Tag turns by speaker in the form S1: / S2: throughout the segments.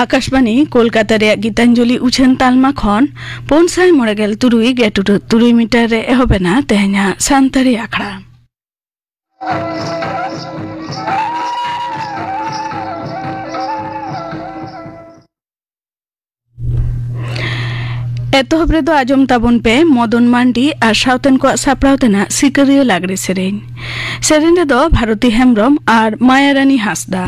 S1: आकाशवाणी कोलकाता रे गीतांजलि उछन तालमा खन 593.3 मीटर रे एहोबेना तेहना सांतरी आखड़ा एतोहब रे दो आजम ताबन पे मदन मांडी और सावतन को सापड़ावतना सिकरियो लागरे सेरेन रे दो भारती हेम्ब्रम और मायारानी हासदा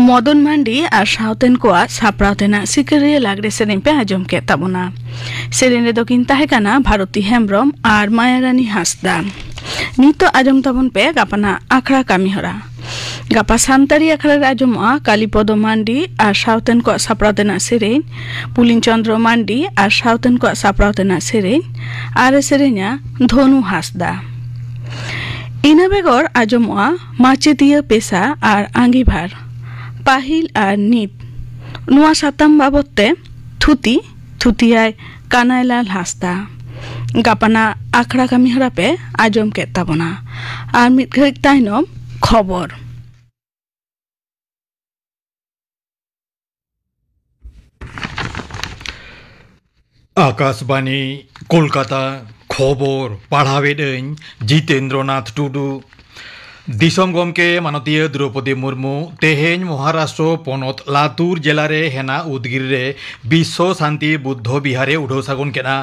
S1: मदन मांडी और सावतेन को सापड़ावतेना सिकरिया लागरे सेरेन पे आजम के ताबोना सेरेन रे दकिन ताहेकाना भारती हेम्ब्रम और मायारानी हासदा नितो आजम ताबन पे गापाना आखड़ा कामी हरा गापा सांतारी आखड़ा आजमा कालीपद मांडी और सावतेन को सापड़ावतेना सेरेन पुलिन चंद्र मांडी और सावतेन को सापड़ावतेना सेरेन और सेरेना धनु हासदा इना बेगर आजमा माचेतिया पेशा और आंगीभार पाहिल और नीत नुआ साताम बाबते थुती थुतियाय कानायलाल हासदा गापाना आखड़ा कामी हरा पे आजम के ताबोना और मिट घड़िक ताइनम खबर
S2: आकाशवाणी कोलकाता खबर पढ़ावेदें जितेंद्रनाथ टुडू दिसोम गमके मानतीय द्रौपदी मुर्मू तेहेन महाराष्ट्र पनत लातूर जिले हेना उदगिर रे विश्व शांति बुद्ध विहारे उड़ो सागुन केना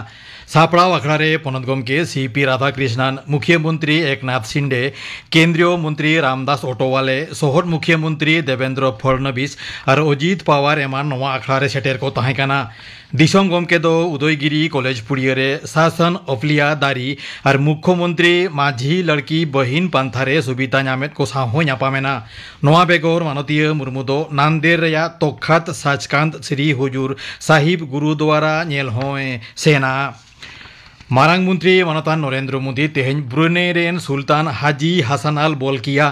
S2: सापड़ाव आखड़ारे पनत गमके सीपी राधाकृष्णन मुख्यमंत्री एकनाथ शिंदे केंद्रीय मंत्री रामदास अटवाले शहर मुख्यमंत्री देवेंद्र फडणवीस और अजित पवार एमान नवा आखड़ारे सेटेर को तहेकाना दिसोम गमके दो उदयगिरी कॉलेज पुड़ियरे शासन अफलिया दारी और मुख्यमंत्री माझी लड़की बहिन पांथारे सुबिता नामेद को साहो नापामेना नवा बेगर मानतीय मुर्मू दो नांदेड़ रेया तोखात साचकांत श्री हुजूर साहिब गुरुद्वारा नेल होय सेना मारांग मंत्री मानतान नरेंद्र मोदी तेहेन ब्रुनेई रेन सुल्तान हाजी हासान आल बोलकिया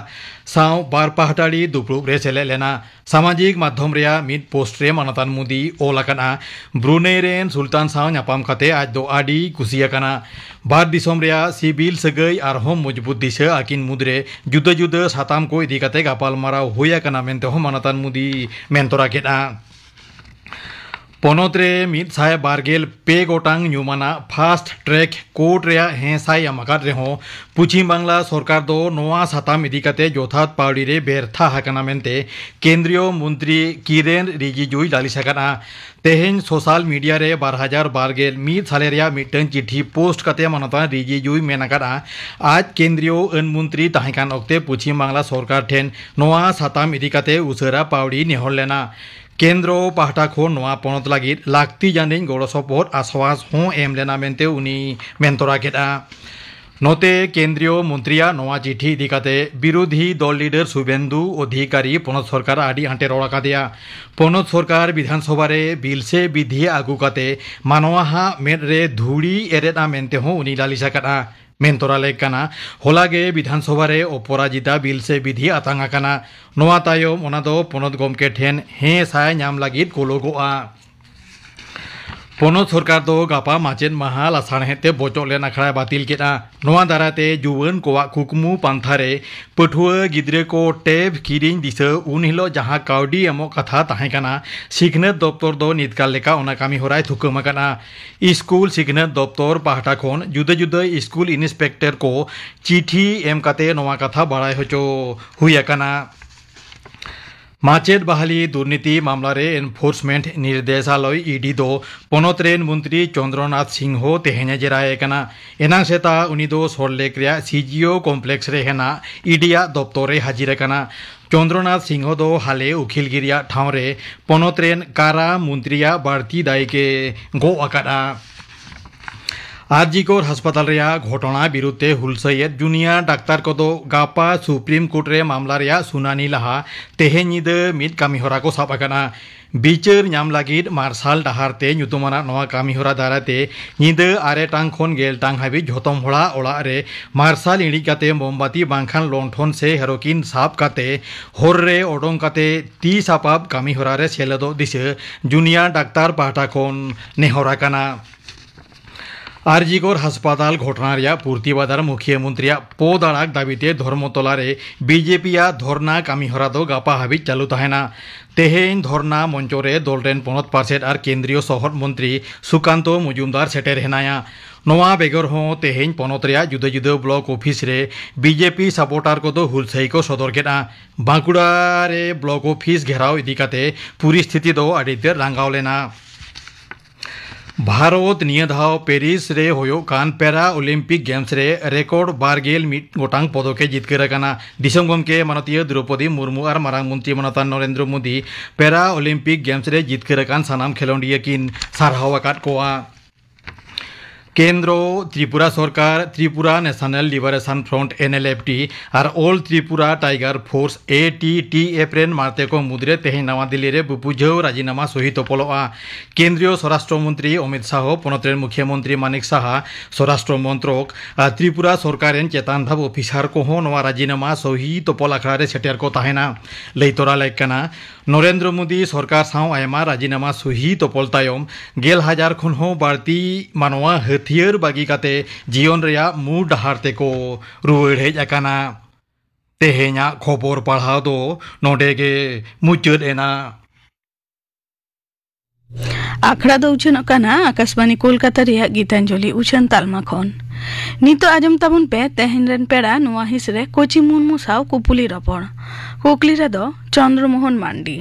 S2: साव बार पहाटाड़ी दुप्रुब रे सेले लेना सामाजिक माध्यम रेया मिड पोस्ट रे मानतान मोदी ओलाकाना ब्रुनेई रेन सुल्तान साव नापाम काते आज दो आडी कुसियाकाना बार दिसोम रेया सिविल सगई आरहोम मजबूत दिशा आकिन मुद्रे जुदा जुदा साताम को इदी काते गापाल माराव होयाकाना मेनते हो मानतान मोदी मेनतोरा केना पनोतरे मिद साय बारगेल पे गोटांग न्यूमाना फास्ट ट्रैक कोर्ट रेया हेसाई अमाकाद रेहो पश्चिम बांग्ला सरकार दो नोआ साताम इदी काते जोथात पावड़ी रे बेरथा हाकाना मेनते केंद्रीय मंत्री किरेन रिजिजुई लालिसाकाना तेहेन सोशल मीडिया रे 2012 मिद साले रेया मिटन चिट्ठी पोस्ट काते मानता रिजिजुई मेनाकाना आज केंद्रीय अन मंत्री ताहेकान ओक्ते पश्चिम बांग्ला सरकार ठेन नोआ साताम इदी काते उसरा पावड़ी नेहर लेना केंद्र पाहटा खो नोआ पनत लागिद लाक्ति जानिन गड़ो सपोर्ट आश्वास हो एम लेना मेनते उनी मेनतोरा केदा नोते केंद्रीय मंत्रिया नोआ चिट्ठी इदी काते विरोधी दल लीडर शुभेंदु अधिकारी पनत सरकार आदि आंटे रोड़ा कादिया पनत सरकार विधानसभा रे बिल से विधि आगु काते मानवाहा मेद रे धूड़ी एरेदा मेनते हो उनी लालिसा कादा मेनतोरा लेकाना होलागे विधानसभा रे अपराजिता बिल से विधि आतांगा काना नोआ तायम ओना दो पनत गमके ठेन हे साय नाम लागिद कोलोगोआ पनत सरकार दो गापा माचेद माहा लासाण हेते बचक लेन आखड़ा बातिल केदा नोआ दाराते जुवन कोआ कुकमु पांथारे पठुआ गिद्रे को टेब किरिंग दिसो उन हिलो जहां काउडी एमो कथा ताहेकाना सिखनत दप्तर दो नितकाल लेका ओना कामी होराय थुकमाकाना स्कूल सिखनत दप्तर पाहटा खोन जुदा जुदा स्कूल इंस्पेक्टर को चिठी एम काते नोआ कथा बाड़ाय होचो हुयाकाना माचेद बहाली दुर्नीति मामला रे एनफोर्समेंट निर्देशालय ईडी दो पनत रेन मंत्री चंद्रनाथ सिंह तेहेने जेराय काना एनांग सेता उनी दो सरलेक रे सीजीओ कॉम्प्लेक्स रे हेना ईडिया दप्तर रे हाजिर काना चंद्रनाथ सिंह दो हाले उखिलगिरिया ठाव रे पनत रेन कारा मंत्रिया बाड़ती दायके गो आकादा आरजीकोर हासपाताल रेया घटना बिरुद्धे हुलसयेद जुनिया डाक्तार को दो गापा सुप्रीम कोर्ट रे मामला रेया सुनानी लहा तेहे निद मिद कामिहोरा को साब आकाना बिचार नाम लागिद मार्शाल डाहारते ᱧᱩᱛᱩᱢᱟᱱᱟ नवा कामिहोरा दाराते निद आरे टांग खन गेल टांग हाबि झोतम होड़ा ओड़ा रे मार्शाल इड़ी काते मोमबाती बांखान लंठन से हेरोकिन साब काते होर रे ओडों काते ती सापाब कामिहोरा रे सेलेदो दिसे जुनिया डाक्तार पाहटा खन नेहरा काना आरजीकोर हासपाताल घटना रेया पूर्तिबादार मुख्यमंत्री पद आड़ाक दाबिते धर्मतला रे बीजेपीया धरना कामिहोरा दो गापा हाबि चालू तहेना तेहेन धरना मंच रे दलरेन पनत पार्षद और केंद्रीय शहर मंत्री सुकांत मजुमदार सेटेर हेनाया नोआ बेगर हो तेहेन पनत रेया जुदा जुदा ब्लॉक ऑफिस रे बीजेपी सपोर्टार को दो हुलसई को सदर केदा बांकुड़ा रे ब्लॉक ऑफिस घेराव इदी काते परिस्थिति दो आडिते रांगाव लेना भारत निया धाव पेरिस रे होयो कान पैरा ओलंपिक गेम्स रे रेकर्ड बारगेल मिट गोटांग पदके जितकर काना दिसोम गमके मानतीय द्रौपदी मुर्मू और मारांग मंत्री मानतान Narendra Modi para Olympic games रे जितकर कान सानाम खेलोंडिया किन सारहाव आकाद कोआ केंद्र त्रिपुरा सरकार Tripura national liberation front NLFT और all Tripura tiger force ATTF rain मारते को मुद्रे तेहेन नवा दिल्ली रे बुपुझौ राजीनामा सही तोपलोआ केंद्रीय स्वराष्ट्र मंत्री अमित शाह पनतरेन मुख्यमंत्री मानिक साहा स्वराष्ट्र मंत्रक त्रिपुरा सरकार रेन चेतान धाब ऑफिसार को हो नवा राजीनामा सही तोपल आखड़ा रे सेटेर को ताहेना लैतोरा लायकाना नरेंद्र मोदी सरकार साव आयमा राजीनामा सही तोपल तायम 10,000 खन हो बाड़ती मानवा हथियार बागी काते जीवन रेया मु डाहारते को रुवाड़ हेज आकाना तेहेना खबर पढ़ाव दो नोडेगे मुचाद एना
S1: आखड़ा दो उछन काना आकाशवाणी कोलकाता रेया गीतांजलि उछन तालमा खन नितो आजम ताबुन पे तेहेन रेन पेड़ा नुआ हिस रे कोची मुर्मू साव कुपुली रपड़ कुकली रे दो चंद्रमोहन मांडी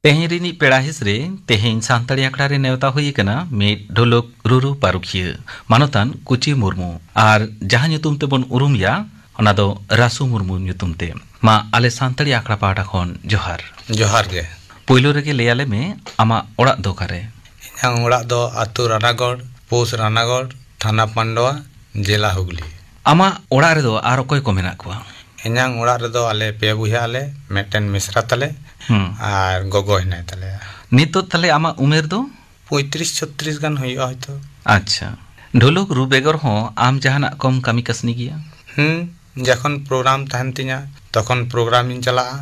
S3: तेहें रिनी पेड़ा हिस रे तेहें सान्ताड़ी आखड़ा रे नेवता हुई कना में ढोलक रुरु पारुखिया मानोतान कुची मुर्मू और जहां ᱧᱩᱛᱩᱢ ᱛᱮᱵᱚᱱ उरुमिया ओना दो रासु मुर्मू ᱧᱩᱛᱩᱢ তে मा आले सान्ताड़ी आखड़ा पाटा खन जोहार
S4: जोहार गे
S3: पहिलो रेगे लेयाले में आमा ओड़ा दो करे
S4: इᱧᱟᱹᱜ ᱚᱲᱟᱜ ᱫᱚ ᱟᱹᱛᱩ ᱨᱟᱱᱟᱜᱚᱲ ᱯᱳᱥ ᱨᱟᱱᱟᱜᱚᱲ ᱛᱷᱟᱱᱟ ᱯᱟᱱᱰᱣᱟ ᱡᱮᱞᱟ ᱦᱩᱜᱽᱞᱤ
S3: आमा ओड़ा रे दो आर कोई को मेना कुआ
S4: इᱧᱟᱹᱜ ᱚᱲᱟᱜ ᱨᱮᱫᱚ ᱟᱞᱮ ᱯᱮ ᱵᱚᱭᱦᱟ ᱟᱞᱮ ᱢᱤᱫᱴᱮᱱ ᱢᱤᱥᱨᱟ ᱛᱟᱞᱮ ᱟᱨ ᱜᱚᱜᱚ ᱦᱮᱱᱟᱭ ᱛᱟᱞᱮᱭᱟ
S3: नितो तले आमा उमेर दो
S4: 35-36 गान हुᱭᱩᱜᱼᱟ হয়তো
S3: अच्छा ढोलक रू बेगर हो आम जहाना कम कामी कसनी गिया
S4: যখন প্রোগ্রাম তাহেন তিñা তখন প্রোগ্রাম ইন চালাগᱼᱟ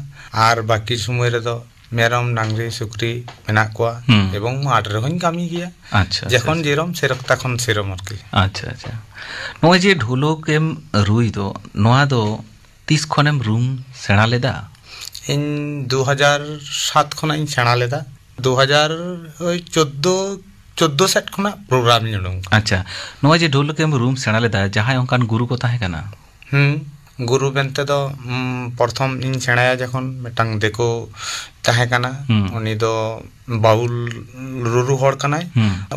S4: আর বাকি সময় রেদো মেরম ডাংরি সুকরি মেনা কোয়া এবং মাঠ রেহন কামি গিয়া
S3: अच्छा
S4: যখন যেরম সেরক তখন সেরম আর কি
S3: अच्छा अच्छा नोय जे ढोलक एम रुई दो नोआ दो 30 खनेम रूम सेना लेदा
S4: इन 2007 खना इन सेना लेदा 2014 सेट खना प्रोग्राम ᱧᱩᱱᱩᱝ
S3: अच्छा नोय जे ढोलक एम रूम सेना लेदा जहां ओंकान गुरु को ताहे कना
S4: गुरु बेनते दो प्रथम इन सेनाया जखन मिटांग देखो ताहे कना उनी दो बाउल रुरु हड़ कनाय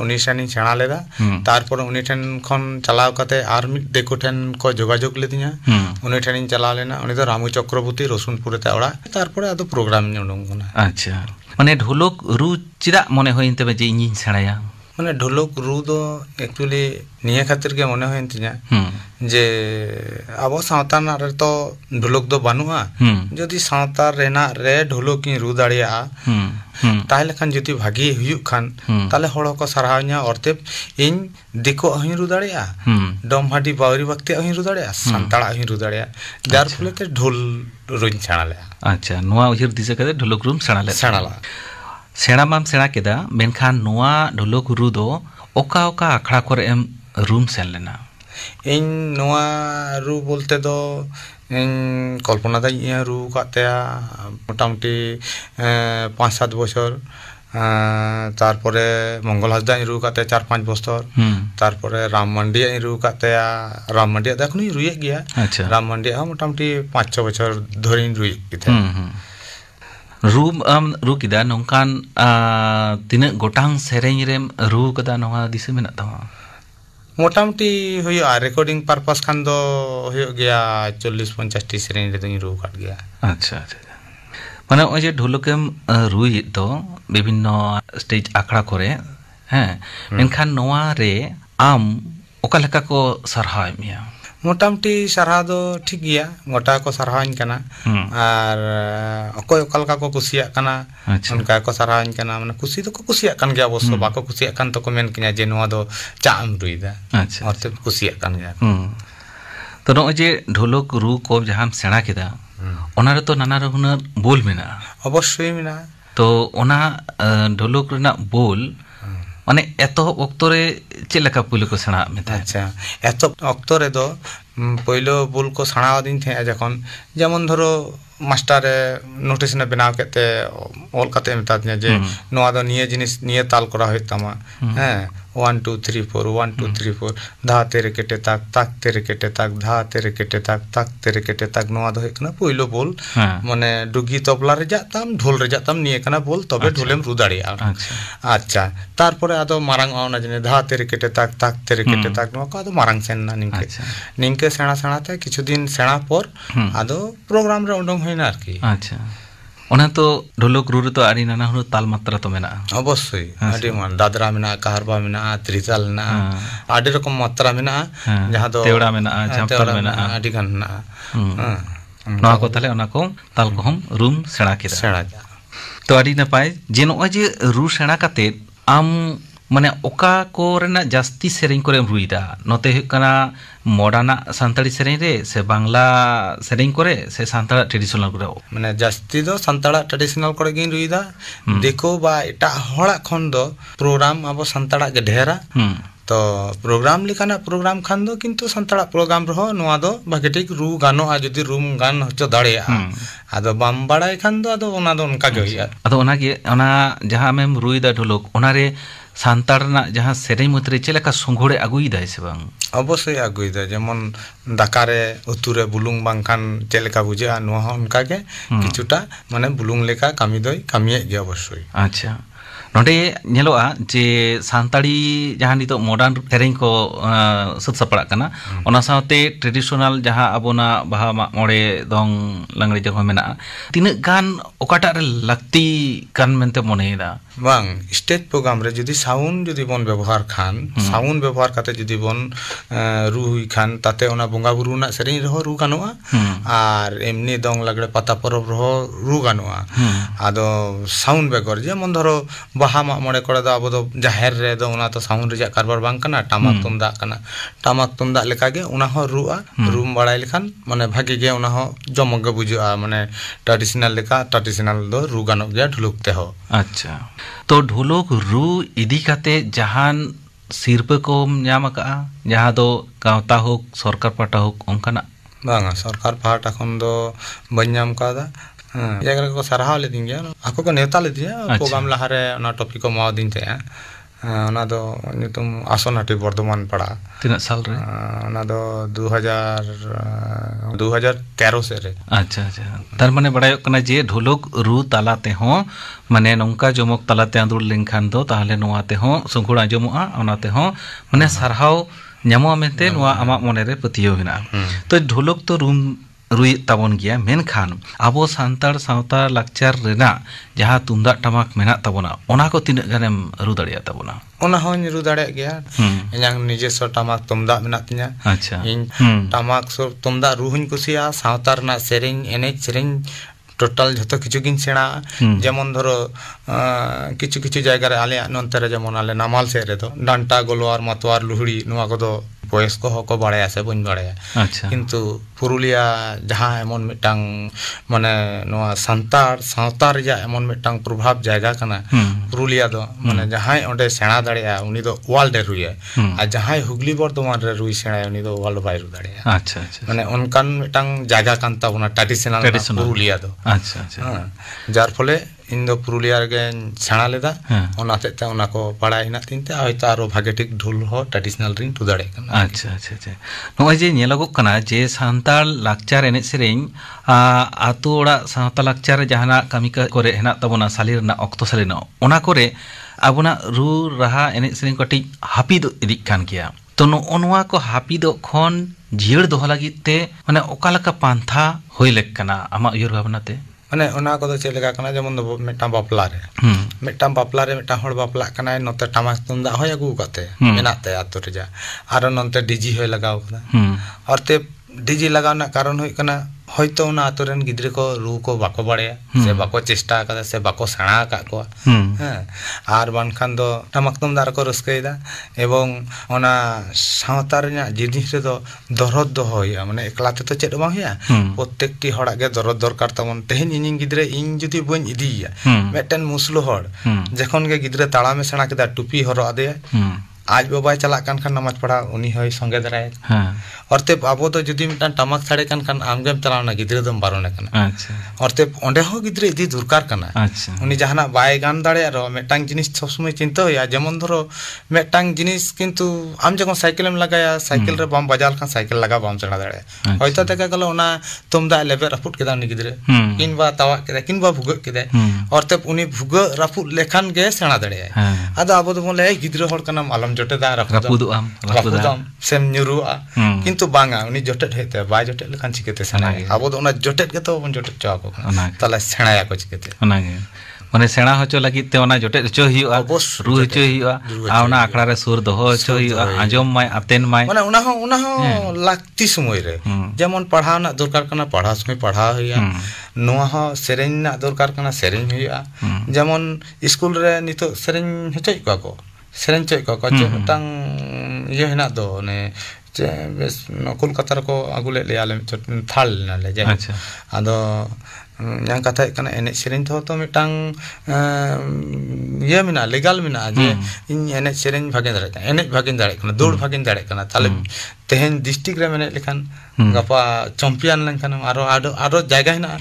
S4: उनी सेन इन सेना लेदा तारपर उनी ठेन खन चलाव कते आर मिट देखो ठेन को जोगाजोग लेदिया उनी ठेन इन चलाव लेना उनी दो रामू चक्रवर्ती रसुनपुर ते ओड़ा तारपर आदो प्रोग्राम ᱧᱩᱱᱩᱝ कना
S3: अच्छा माने ढोलक रू चिदा मने होइन तबे जे इन सेनाया
S4: माने ढोलक रू दो एक्चुअली निया खातिर के मने होइन तिया जे आबो सावता ना रे तो ढोलक दो बानुआ जदि सावता रेना रे ढोलक की रू दाड़िया ताहले खान जति भागी हुयु खान ताले हड़ को सराहनिया औरते इन दिको अहि रू दाड़िया डमहाडी बावरी वक्ते अहि रू दाड़िया संताड़ा अहि रू दाड़िया जार फलते ढोल रुइन छाणाले
S3: अच्छा नोआ उहिर दिसे कदे ढोलक रूम सेनाला सेना माम सेना केदा मेनखान नोआ ढोलक रू दो ओका ओका आखड़ा करे एम रूम सेन लेना
S4: इन नोआ रू बोलते दो इन कल्पना दा इया रू कातेया मोटामुटी 5-7 বছর তারপরে মঙ্গল হাসদা रू काते 4-5 বছর তারপরে রাম মান্ডিয়া रू कातेया রাম মান্ডিয়া দেখুনি রুয়ে গিয়া রাম মান্ডিয়া মোটামুটি 5-6 বছর ধরিন রুই কিতে
S3: रूम रू किदा नोंकान तिना गोटांग सेरेंग रेम रू कदा नोहा दिसे मेना तमा
S4: मोटामुटी हुआ रेकॉर्डिंग पर्पस खान दो हुयो गया 40-50 टी सेरेंग रे रू काट गया
S3: अच्छा अच्छा माने ओय जे ढोलकेम रुई दो विभिन्न स्टेज आखड़ा करे हैं मेनखान नोआ रे आम ओका लेका को सरहाय मिया
S4: मोटामुटी सरहा दो ठीक गया गोटा को सरहाइन कना और अकोय ओकलका को कुसिया कना उनका को सरहाइन कना माने कुसी तो को कुसिया कन गया अवश्य बाको कुसिया कन तो को मेन किना जे नोआ दो चाम रुइदा
S3: अच्छा
S4: और ते कुसिया कन गया
S3: तो नो जे ढोलक रू को जहां सेना केदा ओना रे तो नाना रहुनर बोल मेना
S4: अवश्य मेना
S3: तो ओना ढोलक रेना बोल माने एतो ओक्तरे चेलका पुलो को सेना मेता
S4: अच्छा एतो ओक्तरे दो पहिलो बोल को सेना दिन थे जखन जेमन धरो मास्टर नोटिस ने बनाव केते ऑल कते मेता जे नोआ दो निये जिनिस निये ताल करा होय तमा हैं 1 2 3 4 1 2 3 4 धा तेरे केटे तक तक तेरे केटे तक धा तेरे केटे तक तक तेरे केटे तक नोआ दो हेकना पहिलो बोल माने डुगी तबला रे जाताम ढोल रे जाताम निये कना बोल तबे ढोलेम रु दाड़िया अच्छा तारपरे आदो मारांग आना जने धा तेरे केटे तक तक तेरे केटे तक नोआ का आदो मारांग सेन ना निंके सेना सेना ते किछु दिन सेना पर आदो प्रोग्राम रे उडंग होइना आरकी
S3: अच्छा ओना तो ढोलक रू रे तो आड़ी नाना हुनु ताल मात्रा तो मेना
S4: अवश्य आड़ी मान दादरा मेना कहरबा मेना त्रिताल ना आड़ी रकम मात्रा मेना जहां दो
S3: तेवड़ा मेना झापताल मेना
S4: आड़ी गन ना
S3: नोआ को ताले ओना को ताल को हम रूम सेना केदा
S4: सेना
S3: तो आड़ी नपाय जे नोआ जे रू सेना काते आम माने ओका को रेना जास्ती सेरेंग करे रुइदा नोते हुकना मॉडर्न सांताड़ी सेरेंग रे से बांग्ला सेरेंग करे से सांताड़ा ट्रेडिशनल करे
S4: माने जास्ती दो सांताड़ा ट्रेडिशनल करे गिन रुइदा देखो बा एटा हड़ा खन दो प्रोग्राम अब सांताड़ा के ढेरा तो प्रोग्राम लेकाना प्रोग्राम खान दो किंतु संताड़ा प्रोग्राम रहो नोआ दो भागे ठीक रू गानो आ जुदी रूम गान होचो दाड़े आदो बाम बाड़ाय खान दो आदो ओना दो उनका गे हुइया
S3: आदो ओना गे ओना जहां आमेम रुइदा ढोलक ओनारे सान्ताड़ ना जहां सेरेñ मुद्रे चेलेका सुंघोड़े आगुइदाय से बांग
S4: अवश्य आगुइदा जेमन दाकारे उतुरे बुलुंग बांखान चेलेका बुझा नोआ हो उनका गे किछुटा माने बुलुंग लेका कामी दोय कामिये गे अवश्य
S3: अच्छा नोडे नेलोआ जे सान्ताड़ी जहां नितो मॉडर्न सेरेñ को सत सपड़ा कना ओना साथे ट्रेडिशनल जहां अबोना बाहा मोड़े दोंग लंगड़ी जको मेना तिन गान ओकाटा रे लगती कान मेनते मोनेदा
S4: बांग स्टेज प्रोग्राम रे जुदी साउंड जुदी बन व्यवहार खान साउंड व्यवहार काते जुदी बन रू हुई खान ताते ओना बंगा बुरु ना सेरेñ रहो रू गानोआ आर एमनी दोंग लगड़े पाता परब रहो रू गानोआ आदो साउंड बेगर जेमन धरो बाहा मा मोड़े कोड़ा दो आबो दो जाहेर रे दो ओना तो साउंड रिजा कारबार बांग कना टामाक तुमदा लेका गे ओना हो रुआ रूम बाड़ाय लेखान माने भागी गे ओना हो जमग गे बुझुआ माने ट्रेडिशनल लेका ट्रेडिशनल दो रू गानो गे ढुलुक ते हो
S3: अच्छा तो ढोलक रू इदी काते जहान सिरपे को ᱧᱟᱢ ᱟᱠᱟᱜᱼᱟ जहां दो गावता होक सरकार पाटा होक ओंकाना
S4: बांगा सरकार पाटा खन दो बन ᱧᱟᱢ कादा जायगा को सराहाव ले दिंगे आको को नेता ले दिया प्रोग्राम लहारे ओना टॉपिक को माव दिन थे ओना दो नितुम आसोनाटी बर्धमान पड़ा
S3: तीन साल रे
S4: ओना दो 2013 से रे
S3: अच्छा अच्छा तार माने बड़ायो कना जे ढोलक रू तालाते हो माने नोंका जमक तालाते आंदुर लेनखान दो ताहले नोआते हो सुंखुड़ आंजमोआ ओनाते हो माने सरहाव ᱧᱟᱢᱚᱜᱼᱟ ᱢᱮᱱᱛᱮ ᱱᱚᱣᱟ ᱟᱢᱟᱜ ᱢᱚᱱᱮᱨᱮ ᱯᱟᱹᱛᱭᱟᱹᱣ ᱢᱮᱱᱟᱜᱼᱟ ᱛᱚ ढोलक तो रूम रुई ताबन गया मेनखान आबो सांताड़ सावता लाक्चार रेना जहां तुंदा टमाक मेना ताबोना ओना को तिना गानेम रु दाड़िया ताबोना
S4: ओना हों रु दाड़े गया इᱧᱟᱝ निजेस्व टमाक तुमदा मेना तिᱧᱟ
S3: अच्छा
S4: इन टमाक सो तुमदा रु हुñ कुसिया सावता रना सेरेñ एनेज सेरेñ टोटल जतो किछु गिन सेणा जेमन धरो किछु किछु जायगा रे आले नंतर जेमन आले नामाल से रे तो डांटा गोलवार मतवार लुहड़ी नोआ को दो बयस को हको बाड़ाया से बन बाड़ाया
S3: अच्छा
S4: किंतु पुरुलिया जहां एमन मिटांग माने नोआ संतार सावतार जा एमन मिटांग प्रभाव जायगा कना पुरुलिया दो माने जहां ओंडे सेणा दाड़िया उनी दो वर्ल्ड रुया आ जहां हुगली बर्धमान रे रुई सेणा उनी दो वर्ल्ड बाय रु दाड़िया
S3: अच्छा अच्छा
S4: माने उनकान मिटांग जायगा कांता उना ट्रेडिशनल पुरुलिया दो
S3: अच्छा अच्छा
S4: जार फले इन दो पुरुलिया गे सेणा लेदा ओनाते ते ओना को पढ़ाई हिना तिनते हयतो आरो भागे ठीक ढोल हो ट्रेडिशनल रिंग टू दाड़े कना
S3: अच्छा अच्छा अच्छा नोय जे नेलगो कना जे सांताल लाक्चार एने सेरेñ आतु ओड़ा सावता लाक्चार जहाना कामी करे हेना तबोना सालिरना ऑक्तो सालिना ओना करे आबोना रू राहा एने सेरेñ कटि हापिद इदिक कान गया तो नोआ को हापिद खन जियड़ दोह लागित ते माने ओकालका पांथा होय लेक कना आमा उयर भावनाते
S4: माने ओना को दो चेलेका कना जेमन दो मेटा बापला रे मेटा हड़ बापला कना नते टमाक तुमदा होय अगु कते मेनाते आतो रे जा आरो नते डीजी होय लगाव कना और ते डीजी लगाना कारण होय कना হয়তো না আতরেন গিদ্রে কো রু কো বাকো বাড়ে সে বাকো চেষ্টা কাদা সে বাকো সেনা কা কো হ্যাঁ আর বানখান দো টামাক তুমদার কো রস্কেইদা এবং ওনা সাঁওতার nya জিনিস রে দো দরদ দো হইয়া মানে একলাতে তো চেদ বাং হইয়া প্রত্যেকটি হড়া গে দরদ দরকার তমন তেহিন ইᱧ গিদ্রে ইñ যদি বইন ইদিয়া মেটেন মুসলো হড় যখন গে গিদ্রে তাড়ামে সেনা কেদা টুপি হরো আদে आज बाबाय चला कान खान नमाज पढ़ा उनी होय संगे दराय और ते आबो तो जदी मिटान टमाक साड़े कान खान आमगेम चलावना गिद्रे दम बारोने कना अच्छा और ते ओंडे हो गिद्रे इदी दरकार कना अच्छा उनी जहाना बाय गान दाड़े रो मेटांग जिनिस सब समय चिंता होया जेमन धरो मेटांग जिनिस किंतु आम जखन साइकिल में लगाया साइकिल रे बम बजाल खान साइकिल लगा बम चढ़ा दाड़े होयतो तेका गलो ओना तुमदा लेबे रफुट केदा उनी गिद्रे किनबा तावा केदा किनबा भुग केदा और ते उनी भुग रफुट लेखान गे सेना दाड़े आदा आबो तो बोले गिद्रे हड़ कना मालम जोटे दा रफुदम सेम न्यूरुआ किंतु बांगा उनी जोटे हेते बाय जोटे लेखान चिकेते सेना आबो तो ओना जोटे के तो बन जोटे चाव को ताला सेणाया को चिकेते ओनागे माने सेणा होचो लगी ते ओना जोटे होचो हियुआ रु होचो हियुआ आ ओना आखड़ा रे सुर दोहो होचो हियुआ आंजम माय आतेन माय माने ओना हो लागती समय रे जेमन पढ़ाव ना दरकार कना पढ़ा समय पढ़ा हिया नोआ हो सेरेñ ना दरकार कना सेरेñ हियुआ जेमन स्कूल रे नितो सेरेñ होचो को सेरेñ चोय को चोटांग ये हेना दो ने चे बेस कोलकाता को आगुले ले आले थाल ना ले जे अच्छा आदो yang kata kana enek sereng to mitang iya mina legal mina je in enek sereng bhagin dare kana enek bhagin dare kana dor bhagin dare kana tale tehen district re menek lekhan gapa champion lenkan aro jayga hena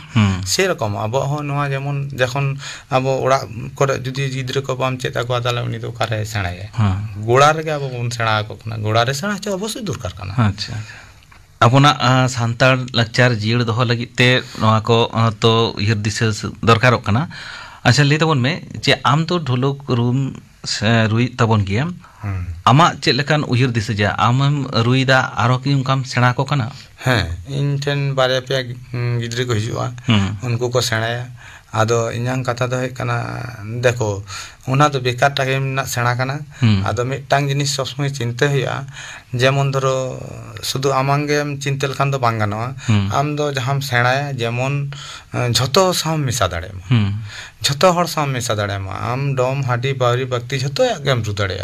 S4: se rokom abo ho noa jemon jokhon abo ora kore judi gidre ko bam cheta ko tale uni do kare senaya goda rege abo bon sena ko kana goda re sena che obosoi durkar kana
S3: acha apona santar lakchar jir doho lagi te noa ko to yir dise dorkarok kana acha le tabon me je am to dholok room rui tabon gya ama chet lekan uyir dise ja amam ruida aro ki unkam sena ko kana
S4: इन ठेन बारे पे गिद्रे को हिजुआ उनको को सेणाया आदो इन्यां कथा दो है कना देखो उना तो बेकार टाके ना सेणा कना आदो मिटांग जिनिस सब समय चिंता हुआ जेमन धरो शुद्ध आमांगे चिंतल खान दो बांग गानोआ आम दो जहां सेणाया जेमन झतो साम मिसा दाड़े झतो हर साम मिसा दाड़े आम डोम हाडी बावरी भक्ति झतो गेम रु दाड़े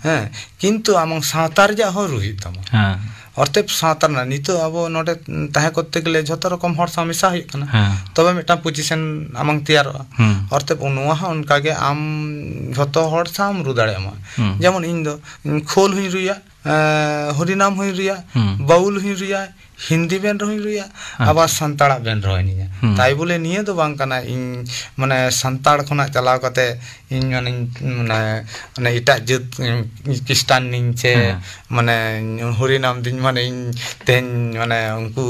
S4: हैं किंतु आमंग सातार जा हो रुहि तम অর্থেপ সাঁতার না নিতো আবো নটে তাহে করতে গেলে যত রকম হর সামিসা হই কানা তবে মিটা পজিশন আমাং তৈয়ার অর্থেপ নোয়া উনকাগে আম যত হর সাম রু দাড়ে আমা যেমন ইন দো খোল হুই রুইয়া হরিনাম হুই রুইয়া বাউল হুই রুইয়া হিন্দি বেন রহুই রুইয়া আবার সান্তাড়া বেন রহুই নিয়া তাই বলে নিয়ে তো বাং কানা ইন মানে সান্তাড় খনা চালাও কাতে ইন মানে এটা যে খ্রিস্টান নিচে মানে হরিনাম দিন মানে ইন তেন মানে উনকু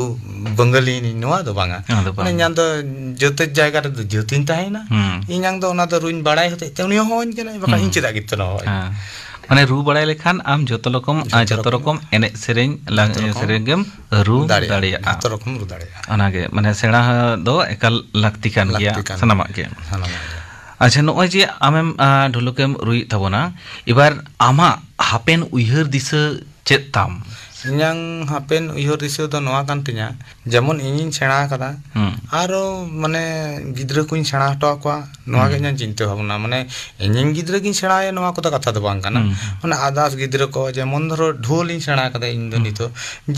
S4: বঙ্গালী নি নোয়া তো বাঙা মানে জান তো যত জায়গা রে যতিন তাই না ইনাং তো ওনা তো রুইন বাড়াই হতে তেমনি হন কেন বাকা ইন চিদা গিত না হয়
S3: মানে রু বাড়াই লেখান আম যত রকম এনে সেরেন সেরেঙ্গেম রু দাড়িয়া
S4: যত রকম রু দাড়িয়া
S3: অনাগে মানে সেনা দো একাল লাক্তি কান গিয়া সানামা গে আচ্ছা নয় যে আমেম ঢোলকেম রুই থাবনা এবার আমা হাপেন উইহার দিছে চেত তাম
S4: ইঞ্জাং হাপেন উইহার দিছে তো নোয়া কান তিনা যেমন ইঞ্জিন সেনা কাদা আরো মানে গিদ্রে কুইন সেনা হটো কোয়া নোয়া গে চিন্তা ভাবনা মানে ইঞ্জিন গিদ্রে কিন সেনা এ নোয়া কথা কথা তো বাং কানা মানে আদাস গিদ্রে কো যেমন ধরো ঢোল ইন সেনা কাদা ইন দো নিতো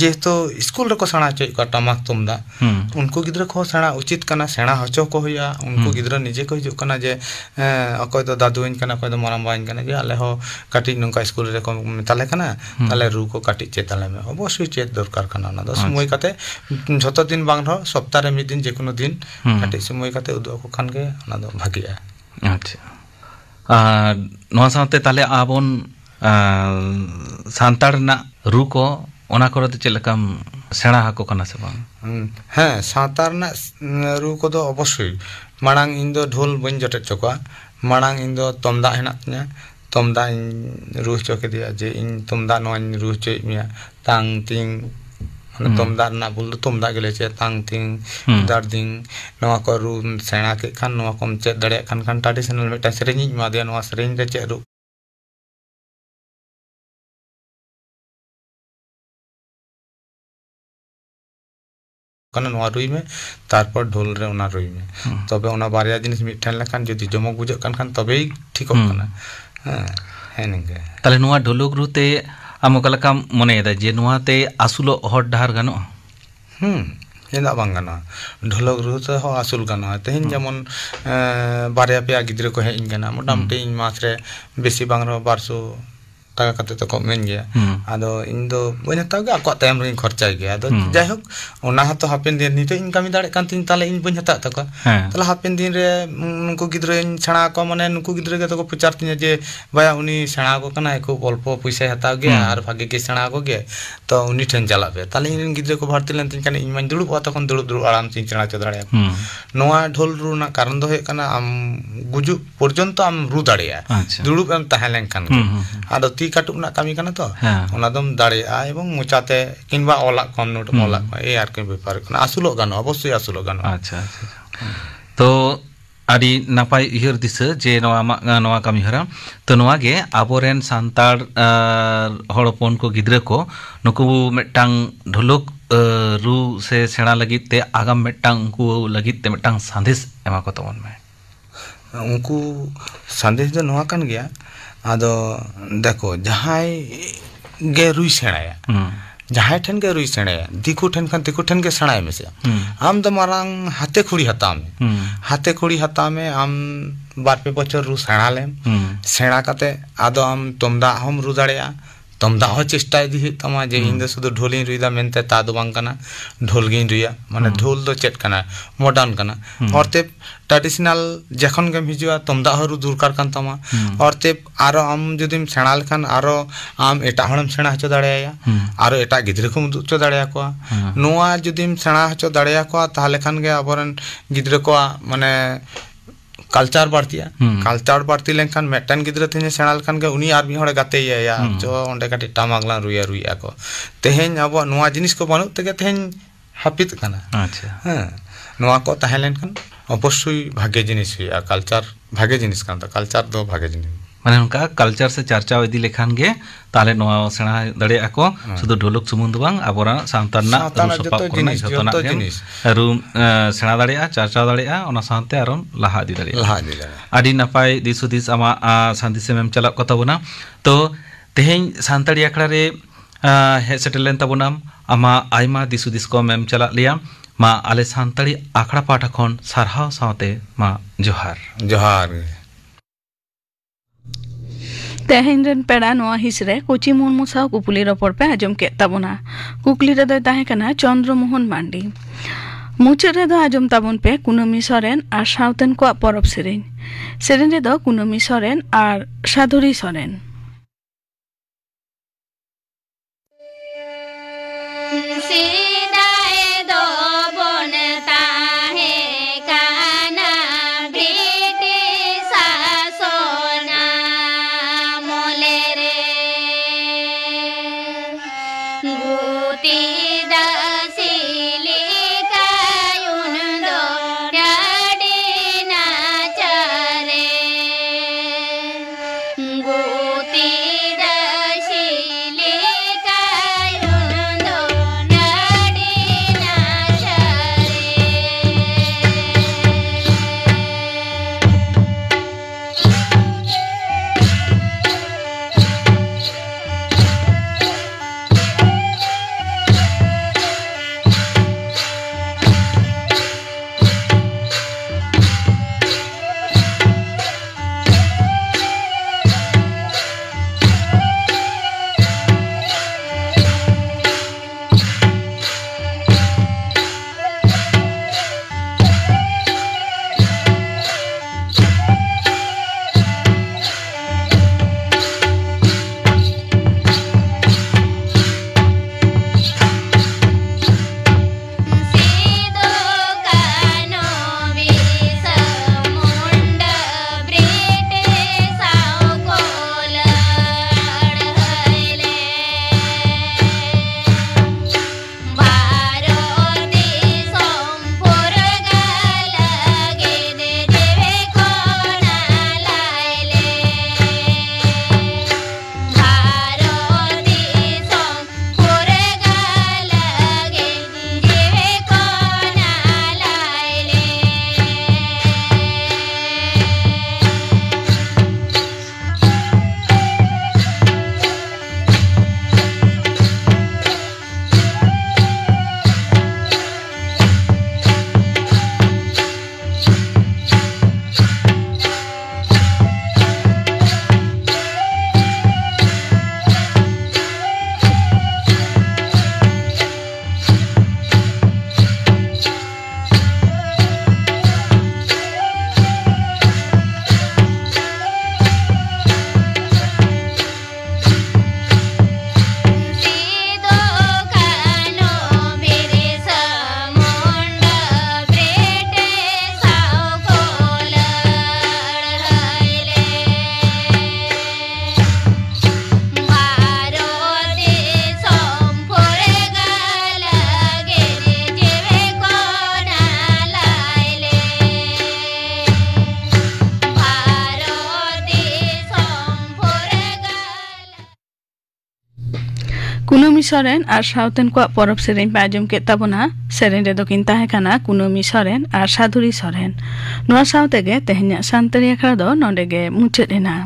S4: যেহেতু স্কুল রে কো সেনা চই কা টামাক তুমদা उनको गिद्रे को सेना उचित कना सेना हचो को हुआ उनको गिद्रे निजे को हिजुक कना जे अकय तो दादुइन कना अकय तो मराम बाइन कना जे आले हो काटी नंका स्कूल रे को मेताले कना ताले रु को काटी चेताले में अवश्य चेत दरकार कना ना दो समय काते झतो दिन बांग रहो सप्ताह रे मिद दिन जे कोनो दिन काटी समय काते उदो को खान के ना दो भागिया
S3: अच्छा नोआ साथे ताले आबोन सांताड़ ना रु को ओना करते चलकम सेना हाको कना से बांग
S4: हाँ सातार ना रु को तो अवश्य मांग इन दो ढोल बन जटे चोका मांग इन दो तमदा हेना तन्या तमदा इन रु चोके दिया जे इन तमदा नो इन रु चोई मिया तांग तिंग तमदा ना बोल तमदा गेले चे तांग तिंग दारदिंग नवा को रु सेना के खान नवा कम चे दड़े खान खान ट्रेडिशनल मेटा सेरेंज मा दिया नवा सेरेंज रे चे रु कना नवा रुई में तारपर ढोल रे ओना रुई में तबे ओना बारिया जिनिस मिठन लखान जदि जमक बुझ कान तबे ठीक कना है निके
S3: ताले नवा ढोलक रुते आमकलका मने दा जे नवाते आसुलो हट डाहार गानो एदा बांग गानो ढोलक रुते हो आसुल गानो तेहिन जमन बारिया पे गिद्रे को हेइन गाना मोटामटी इन मास रे बेसी बांग रो 1200 টাকা কাতে তো কমেন গিয়া আদো ইন দো বইনা তাগে আকো টাইম রিং খরচা গিয়া আদো যাই হোক ওনা হাতো হাপেন দিন নিতে ইনকামি দাড়ে কান তিন তালে ইন বইনা তা তাকা তালে হাপেন দিন রে নুকু গিদ্রে ছাড়া কো মানে নুকু গিদ্রে কে তো প্রচার তিন যে ভাইয়া উনি ছাড়া কো কানা একো অল্প পয়সা হাতা গিয়া আর ভাগে কে ছাড়া কো গে তো উনি ঠেন চালাবে তালে ইন গিদ্রে কো ভারতি লেন তিন কানে ইন মান দুড়ু তখন দুড়ু আরাম তিন ছাড়া চ দাড়ে নোয়া ঢোল রু না কারণ দো হে কানা আম গুজু পর্যন্ত আম রু দাড়িয়া দুড়ু আম তাহলেন কান আদো কাটুক না কামি কানা তো ওনা দম দাঁড়ে আ এবং মোচাতে কিংবা অলা কম নোট অলা এই আর কি ব্যাপার কানা আসুলো গানো অবশ্যই আসুলো গানো আচ্ছা আচ্ছা তো আদি নাপাই ইহর দিছে যে নয়া কামি হরা তো নয়া গে আবরেন সান্তার হড়পন को गिद्रे को नुकु मेटांग ढोलक रु से सेना लगित ते आगाम मेटांग को लगित ते मेटांग संदेश एमा को तवन में
S4: उनको संदेश जो नवा कान गया आदो देखो जहां गे रुई सेणाया जहां ठन के रुई सेणे दिकु ठन खान दिकु ठन के सणाय में से आम द मारांग हाथे खुड़ी हता में आम बार पे बछर रु सेणा ले सेणा काते आदो आम तोमदा हम रु दाड़ेया तोमदा हो चेष्टा इदी तमा जे इन शुद्ध ढोलिन रुइदा मेनते ता दो बांग कना ढोल गिन रुइया माने ढोल दो चेट कना मॉडर्न कना और ते ट्रेडिशनल जखन के हिजुआ तोमदा हो रु दरकार कान तमा और ते आरो आम जदिम सेणा लेखान आरो आम एटा हणम सेणा हचो दाड़ेया आरो एटा गिद्रे को मुदुचो दाड़ेया को नोआ जदिम सेणा हचो दाड़ेया को ताहले खान के आबरन गिद्रे को माने कल्चर बढ़ती लेखान मेटन गिद्रे थे सेणा लेखान के उनी आर भी हड़े गाते या जो ओंडे काटी टामागला रुइया को तेहेन अब नोआ जिनिस को बानु तेगे तेहेन हापित कना
S3: अच्छा
S4: हां नोआ को ताहे लेखान अवश्य भाग्य जिनिस हुआ कल्चर भाग्य जिनिस कान कल्चर दो भाग्य जिनिस
S3: माने उनका कल्चर से चर्चा इदी लेखान गे ताले नोआ सेणा दड़े आको शुद्ध ढोलक सुमुंद बांग आबोरा सांताना सपा कोना जतोना जिनिस रूम सेणा दड़े चर्चा दड़े ओना सानते आरोन लाहा दी दड़े आडी नपाय दिसुदिस आमा शांति से मेम चला कतबोना तो तेहेन सांताड़ी आखड़ा रे हे सेटलेन तबोनाम आमा आइमा दिसुदिस को मेम चला लिया मा आले सांताड़ी आखड़ा पाठा खन सारहाव सावते मा जोहार
S1: तेहेन रेन पेड़ा नोआ हिसरे कोची मुर्मू साव कुपुली रपड़ पे आजम के तबोना कुकली रे दो ताहे कना चंद्रमोहन मांडी मुचे रे दो आजम ताबन पे कुनमी सोरेन आर सावतेन को परब सेरेन रे दो कुनमी सोरेन आर साधुरी सोरेन कुनमी सोरेन और साउतेन को परब सेरेन पे आजम के तबना सेरेन रे दोकिन ताहे काना कुनमी सोरेन और साधुरी सोरेन नोआ साउते गे तेहन्या सांतरी अखड़ा दो नोंडे गे मुचाद एना।